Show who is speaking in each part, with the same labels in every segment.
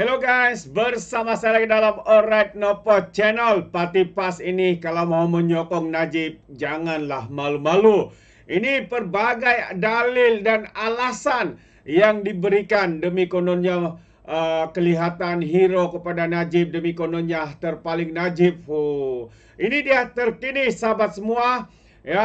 Speaker 1: Hello guys, bersama saya lagi dalam Alright Nopo Channel. Parti PAS ini kalau mau menyokong Najib, janganlah malu-malu. Ini berbagai dalil dan alasan yang diberikan demi kononnya kelihatan hero kepada Najib, demi kononnya terpaling Najib. Ini dia terkini sahabat semua. Ya,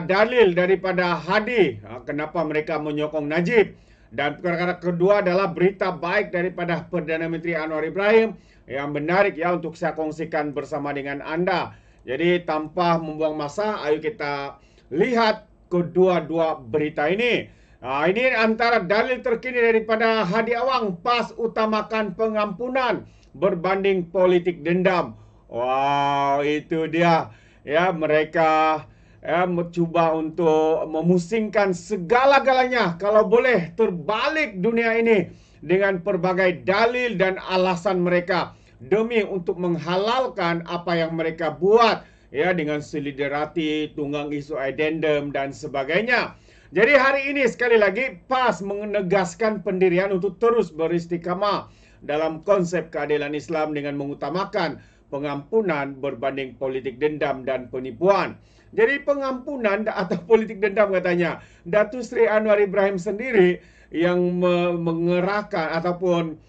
Speaker 1: dalil daripada Hadi, kenapa mereka menyokong Najib. Dan perkara kedua adalah berita baik daripada Perdana Menteri Anwar Ibrahim yang menarik ya untuk saya kongsikan bersama dengan Anda. Jadi tanpa membuang masa, ayo kita lihat kedua-dua berita ini. Ini antara dalil terkini daripada Hadi Awang, PAS utamakan pengampunan berbanding politik dendam. Wow, itu dia. Ya, mereka mencuba untuk memusingkan segala-galanya, kalau boleh terbalik dunia ini dengan berbagai dalil dan alasan mereka demi untuk menghalalkan apa yang mereka buat ya, dengan solidariti, tunggang isu addendum dan sebagainya. Jadi hari ini sekali lagi PAS menegaskan pendirian untuk terus beristiqamah dalam konsep keadilan Islam dengan mengutamakan pengampunan berbanding politik dendam dan penipuan. Jadi pengampunan atau politik dendam katanya, Datuk Seri Anwar Ibrahim sendiri yang mengerahkan ataupun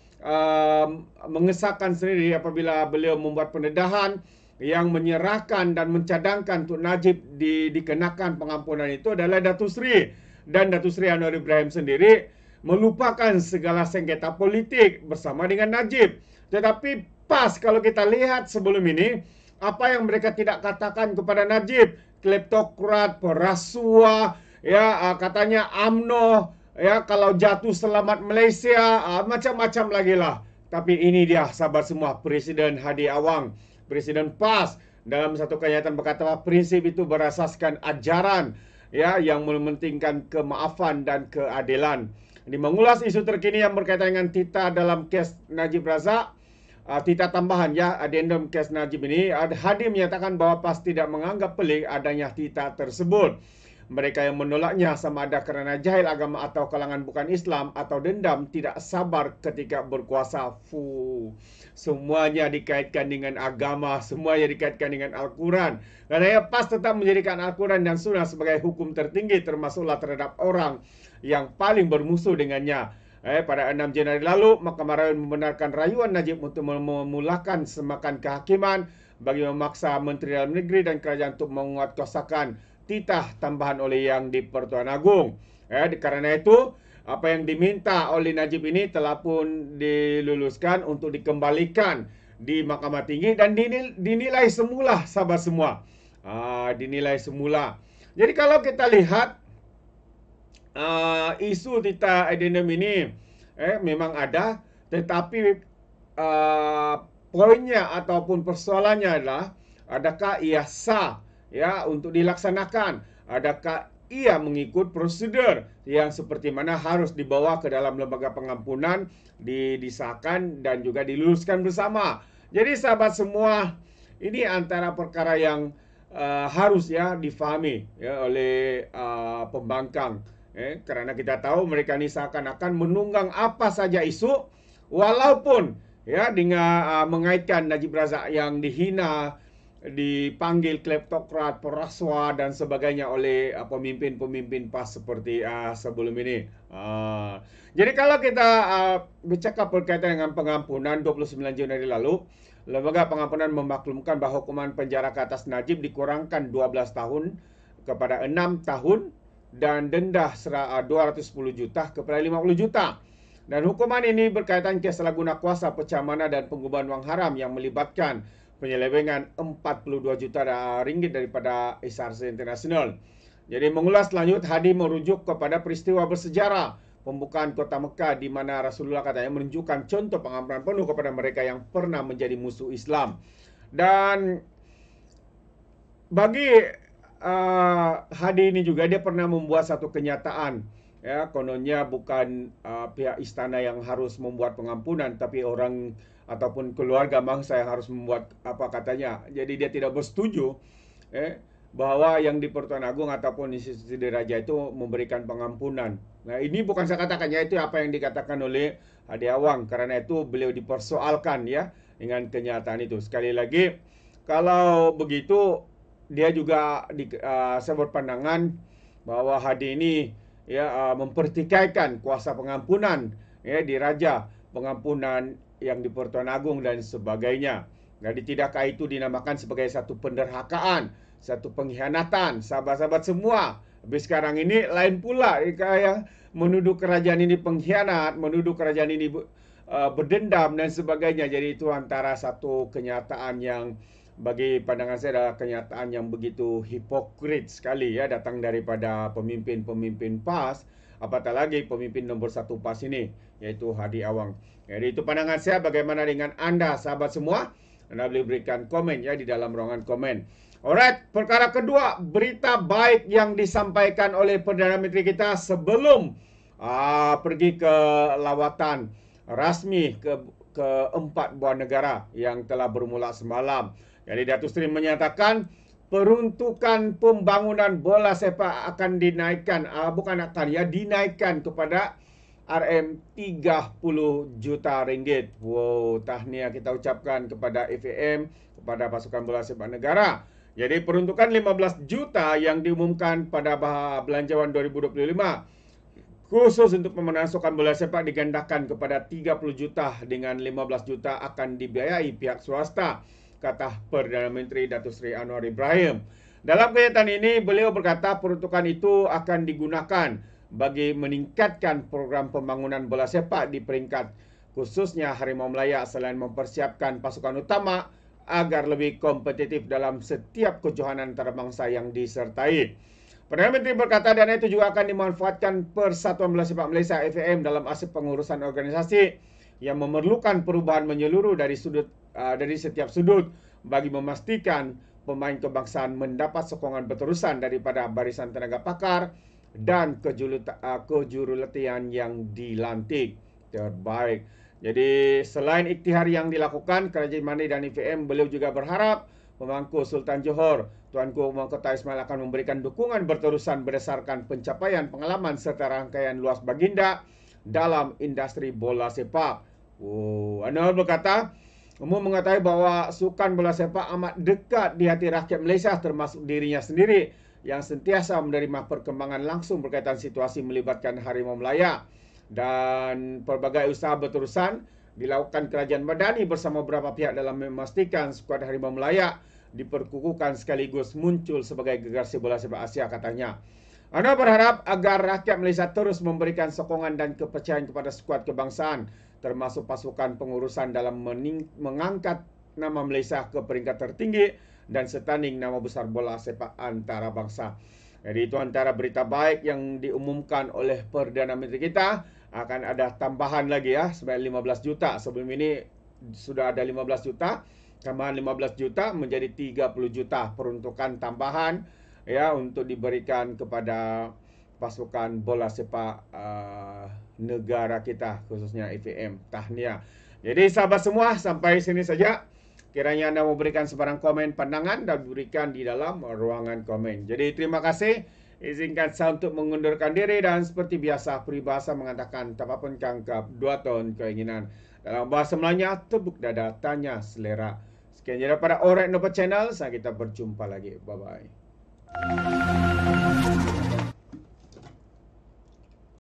Speaker 1: mengesahkan sendiri apabila beliau membuat pendedahan yang menyerahkan dan mencadangkan untuk Najib dikenakan pengampunan itu adalah Datuk Seri. Dan Datuk Seri Anwar Ibrahim sendiri melupakan segala sengketa politik bersama dengan Najib. Tetapi PAS kalau kita lihat sebelum ini, apa yang mereka tidak katakan kepada Najib, kleptokrat, perasua, ya katanya UMNO, ya kalau jatuh selamat Malaysia, macam-macam lagi lah. Tapi ini dia sahabat semua, Presiden Hadi Awang, Presiden PAS dalam satu kenyataan berkata bahwa prinsip itu berasaskan ajaran ya yang mementingkan kemaafan dan keadilan. Ini mengulas isu terkini yang berkaitan dengan Tita dalam kes Najib Razak. Tita tambahan ya, addendum kes Najib ini, Hadi menyatakan bahwa PAS tidak menganggap pelik adanya tita tersebut. Mereka yang menolaknya sama ada kerana jahil agama atau kalangan bukan Islam atau dendam tidak sabar ketika berkuasa. Semuanya dikaitkan dengan agama, semuanya dikaitkan dengan Al-Quran. Karena PAS tetap menjadikan Al-Quran dan Sunnah sebagai hukum tertinggi, termasuklah terhadap orang yang paling bermusuh dengannya. Pada 6 Januari lalu, Mahkamah Rayuan membenarkan rayuan Najib untuk memulakan semakan kehakiman bagi memaksa Menteri Dalam Negeri dan Kerajaan untuk menguatkuasakan titah tambahan oleh Yang di-Pertuan Agong. Karena itu, apa yang diminta oleh Najib ini telah pun diluluskan untuk dikembalikan di Mahkamah Tinggi dan dinilai semula sahabat semua. Dinilai semula. Jadi kalau kita lihat isu tita addendum ini memang ada, tetapi poinnya ataupun persoalannya adalah adakah ia sah ya untuk dilaksanakan, adakah ia mengikut prosedur yang seperti mana harus dibawa ke dalam lembaga pengampunan, disahkan dan juga diluluskan bersama. Jadi sahabat semua, ini antara perkara yang harus ya difahami ya oleh pembangkang. Karena kita tahu mereka ini seakan-akan menunggang apa saja isu, walaupun ya dengan mengaitkan Najib Razak yang dihina, dipanggil kleptokrat, peraswa dan sebagainya oleh pemimpin-pemimpin PAS seperti sebelum ini. Jadi kalau kita bercakap berkaitan dengan pengampunan 29 Januari lalu, Lembaga Pengampunan memaklumkan bahawa hukuman penjara ke atas Najib dikurangkan 12 tahun kepada 6 tahun dan denda 210 juta kepada 50 juta. Dan hukuman ini berkaitan kes salah guna kuasa, pecah mana dan penggubahan wang haram yang melibatkan penyelewengan 42 juta ringgit daripada SRC International. Jadi mengulas lanjut, Hadi merujuk kepada peristiwa bersejarah pembukaan kota Mekah di mana Rasulullah katanya menunjukkan contoh pengampunan penuh kepada mereka yang pernah menjadi musuh Islam. Dan bagi Hadi ini juga dia pernah membuat satu kenyataan ya, kononnya bukan pihak istana yang harus membuat pengampunan, tapi orang ataupun keluarga mangsa yang harus membuat apa katanya. Jadi dia tidak bersetuju bahwa yang di Pertuan Agong ataupun institusi diraja itu memberikan pengampunan. Nah, ini bukan saya katakan, ya itu apa yang dikatakan oleh Hadi Awang. Karena itu beliau dipersoalkan ya dengan kenyataan itu. Sekali lagi, kalau begitu dia juga saya berpandangan bahwa Hadi ini ya mempertikaikan kuasa pengampunan ya di raja, pengampunan yang di Pertuan Agung dan sebagainya. Jadi tidakkah itu dinamakan sebagai satu penderhakaan, satu pengkhianatan, sahabat-sahabat semua? Habis sekarang ini lain pula yang menuduh kerajaan ini pengkhianat, menuduh kerajaan ini berdendam dan sebagainya. Jadi itu antara satu kenyataan yang bagi pandangan saya adalah kenyataan yang begitu hipokrit sekali ya, datang daripada pemimpin-pemimpin PAS, apatah lagi pemimpin nombor 1 PAS ini, yaitu Hadi Awang. Jadi itu pandangan saya. Bagaimana dengan Anda sahabat semua? Anda boleh berikan komen ya di dalam ruangan komen. Alright, perkara kedua, berita baik yang disampaikan oleh Perdana Menteri kita sebelum pergi ke lawatan rasmi ke 4 buah negara yang telah bermula semalam. Jadi Datuk Seri menyatakan peruntukan pembangunan bola sepak akan dinaikkan, dinaikkan kepada RM30 juta ringgit. Wow, tahniah kita ucapkan kepada FAM, kepada pasukan bola sepak negara. Jadi peruntukan 15 juta yang diumumkan pada belanjawan 2025 khusus untuk pemenangan sukan bola sepak digandakan kepada 30 juta dengan 15 juta akan dibiayai pihak swasta, kata Perdana Menteri Datuk Seri Anwar Ibrahim. Dalam kenyataan ini, beliau berkata peruntukan itu akan digunakan bagi meningkatkan program pembangunan bola sepak di peringkat khususnya Harimau Melaya selain mempersiapkan pasukan utama agar lebih kompetitif dalam setiap kejohanan antarabangsa yang disertai. Perdana Menteri berkata dana itu juga akan dimanfaatkan Persatuan Bola Sepak Malaysia FAM dalam aspek pengurusan organisasi yang memerlukan perubahan menyeluruh dari setiap sudut bagi memastikan pemain kebangsaan mendapat sokongan berterusan daripada barisan tenaga pakar dan kejurulatian yang dilantik terbaik. Jadi selain iktihar yang dilakukan Kerajaan Mandi dan FAM, beliau juga berharap Pemangku Sultan Johor Tuanku Mahkota Ismail akan memberikan dukungan berterusan berdasarkan pencapaian pengalaman serta rangkaian luas baginda dalam industri bola sepak. Anwar berkata, umum mengetahui bahwa sukan bola sepak amat dekat di hati rakyat Malaysia termasuk dirinya sendiri yang sentiasa menerima perkembangan langsung berkaitan situasi melibatkan Harimau Melaya. Dan pelbagai usaha berterusan dilakukan Kerajaan Madani bersama beberapa pihak dalam memastikan skuad Harimau Melaya diperkukuhkan sekaligus muncul sebagai generasi bola sepak Asia, katanya. Anda berharap agar rakyat Malaysia terus memberikan sokongan dan kepercayaan kepada skuad kebangsaan termasuk pasukan pengurusan dalam mengangkat nama Malaysia ke peringkat tertinggi dan setanding nama besar bola sepak antarabangsa. Jadi itu antara berita baik yang diumumkan oleh Perdana Menteri kita. Akan ada tambahan lagi ya, sebanyak 15 juta. Sebelum ini sudah ada 15 juta. Tambahan 15 juta menjadi 30 juta peruntukan tambahan ya untuk diberikan kepada pasukan bola sepak negara kita, khususnya FAM. Tahniah. Jadi sahabat semua, sampai sini saja. Kiranya Anda memberikan sebarang komen pandangan dan berikan di dalam ruangan komen. Jadi terima kasih. Izinkan saya untuk mengundurkan diri dan seperti biasa peribahasa mengatakan tak apa pun kangkap 2 tahun keinginan. Dalam bahasa Melayanya, tepuk dada, tanya selera. Sekian daripada Alright Nopo Channel. Sampai kita berjumpa lagi. Bye-bye.